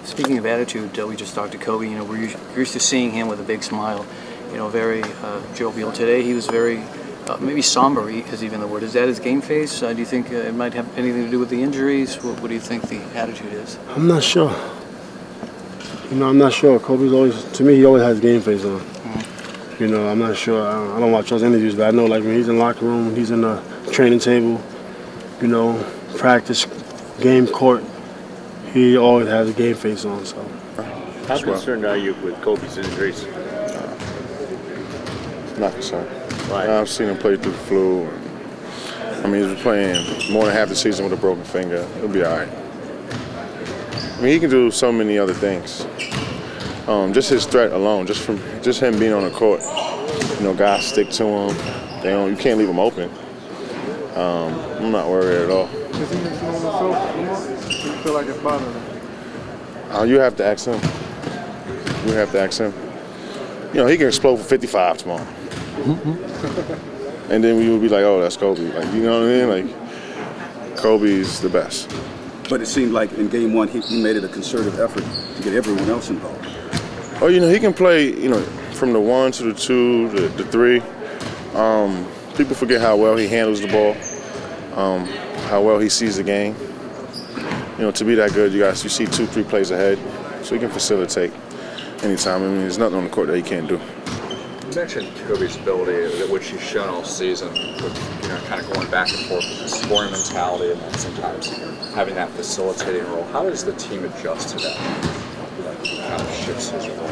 Speaking of attitude, we just talked to Kobe. You know, we're used to seeing him with a big smile. You know, very jovial. Today he was very, maybe somber is even the word. Is that his game face? Do you think it might have anything to do with the injuries? What do you think the attitude is? I'm not sure. You know, I'm not sure. Kobe's always, to me, he always has game face on. You know, I'm not sure. I don't watch those interviews, but I know, like, when he's in the locker room, he's in the training table, you know, practice, game court, he always has a game face on. So, how concerned are you with Kobe's injuries? Not concerned. Right. I've seen him play through the flu. I mean, he's been playing more than half the season with a broken finger. He'll be all right. I mean, he can do so many other things. Just his threat alone, just him being on the court, you know, guys stick to him. You can't leave him open. I'm not worried at all. Is he on the field? Do you feel like it's bothering him? You have to ask him. You have to ask him. You know, he can explode for 55 tomorrow. And then we would be like, oh, that's Kobe. Like, you know what I mean? Like, Kobe's the best. But it seemed like in game one, he made it a concerted effort to get everyone else involved. Oh, you know, he can play, you know, from the 1 to the 2 to the 3. People forget how well he handles the ball, how well he sees the game. You know, to be that good, you see 2, 3 plays ahead, so he can facilitate anytime. I mean, there's nothing on the court that he can't do. You mentioned Kobe's ability, which he's shown all season, with, you know, kind of going back and forth with his scoring mentality and then sometimes having that facilitating role. How does the team adjust to that? Like, he kind of shifts his role.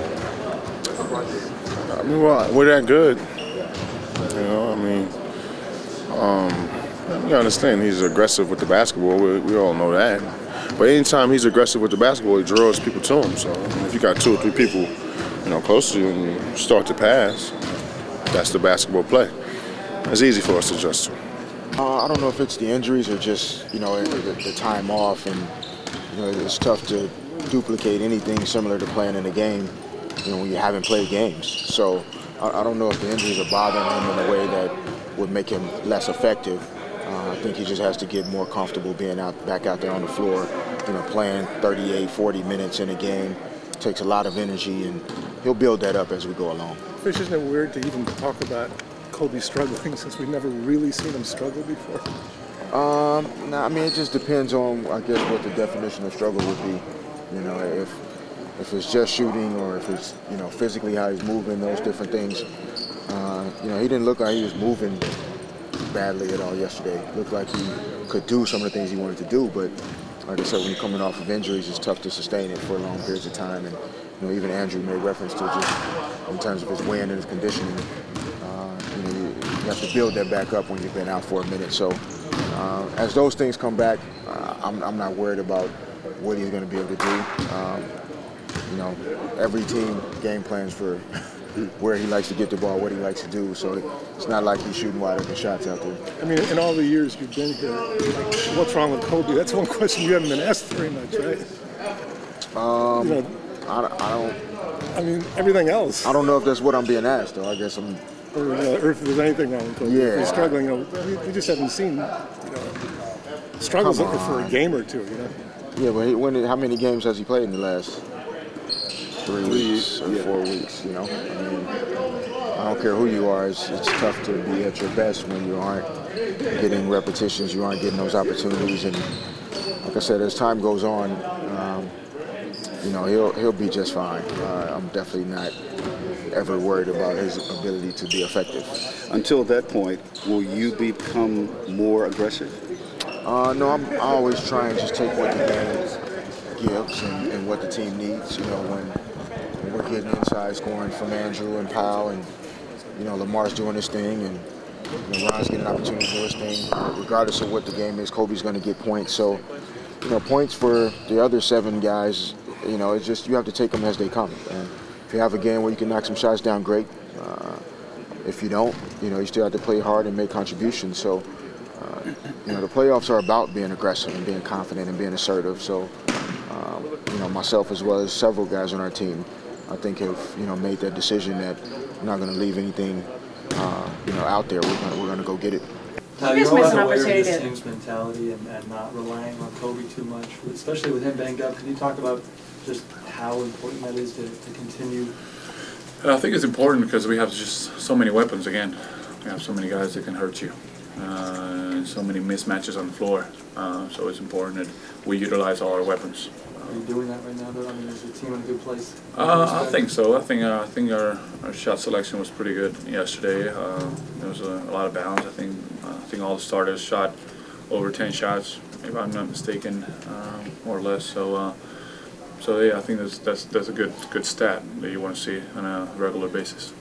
I mean, well, we're that good. You know, I mean, you understand he's aggressive with the basketball. We all know that. But anytime he's aggressive with the basketball, he draws people to him. So I mean, if you got 2 or 3 people, you know, close to you and you start to pass, that's the basketball play. It's easy for us to adjust to. I don't know if it's the injuries or just, you know, the time off, and, you know, it's tough to duplicate anything similar to playing in a game, you know, when you haven't played games. So I don't know if the injuries are bothering him in a way that would make him less effective. I think he just has to get more comfortable being back out there on the floor, you know, playing 38, 40 minutes in a game. It takes a lot of energy, and he'll build that up as we go along. Fish, isn't it weird to even talk about Kobe struggling since we've never really seen him struggle before? No, I mean, it just depends on, I guess, what the definition of struggle would be. You know, if it's just shooting, or if it's, you know, physically how he's moving, those different things. You know, he didn't look like he was moving badly at all yesterday. It looked like he could do some of the things he wanted to do, but like I said, when you're coming off of injuries, it's tough to sustain it for long periods of time. And, you know, even Andrew made reference to just in terms of his wind and his conditioning. You know, you have to build that back up when you've been out for a minute. So as those things come back, I'm not worried about what he's going to be able to do. You know, every team game plans for where he likes to get the ball, what he likes to do. So it's not like he's shooting wide open shots out there. I mean, in all the years you've been here, like, what's wrong with Kobe? That's one question you haven't been asked very much, right? You know, I don't. I mean, everything else. I don't know if that's what I'm being asked, though. I guess I'm. Or if there's anything wrong with Kobe. Yeah. If he's struggling, you know, we just haven't seen, you know, struggles for a game or two, you know. Yeah, but how many games has he played in the last 3 weeks or 4 weeks, you know? I mean, I don't care who you are, it's tough to be at your best when you aren't getting repetitions, you aren't getting those opportunities. And like I said, as time goes on, you know, he'll be just fine. I'm definitely not ever worried about his ability to be effective. Until that point, will you become more aggressive? No, I'm always trying to just take what the game gives and what the team needs. You know, when we're getting inside scoring from Andrew and Powell, and, you know, Lamar's doing his thing, and, you know, Ron's getting an opportunity to do his thing. Regardless of what the game is, Kobe's going to get points. So, you know, points for the other 7 guys, you know, it's just you have to take them as they come. And if you have a game where you can knock some shots down, great. If you don't, you know, you still have to play hard and make contributions. So, you know, the playoffs are about being aggressive and being confident and being assertive. So, you know, myself as well as several guys on our team, I think have, you know, made that decision that we're not going to leave anything, you know, out there. We're going to go get it. Tyler, You you're guys always missed an aware of opportunity this to- team's mentality and not relying on Kobe too much, especially with him banged up. Can you talk about just how important that is to continue? I think it's important because we have just so many weapons again. We have so many guys that can hurt you. So many mismatches on the floor. So it's important that we utilize all our weapons. Are you doing that right now, though? I mean, is the team in a good place? I think so. I think our shot selection was pretty good yesterday. There was a lot of balance. I think all the starters shot over 10 shots, if I'm not mistaken, more or less. So yeah, I think that's a good stat that you want to see on a regular basis.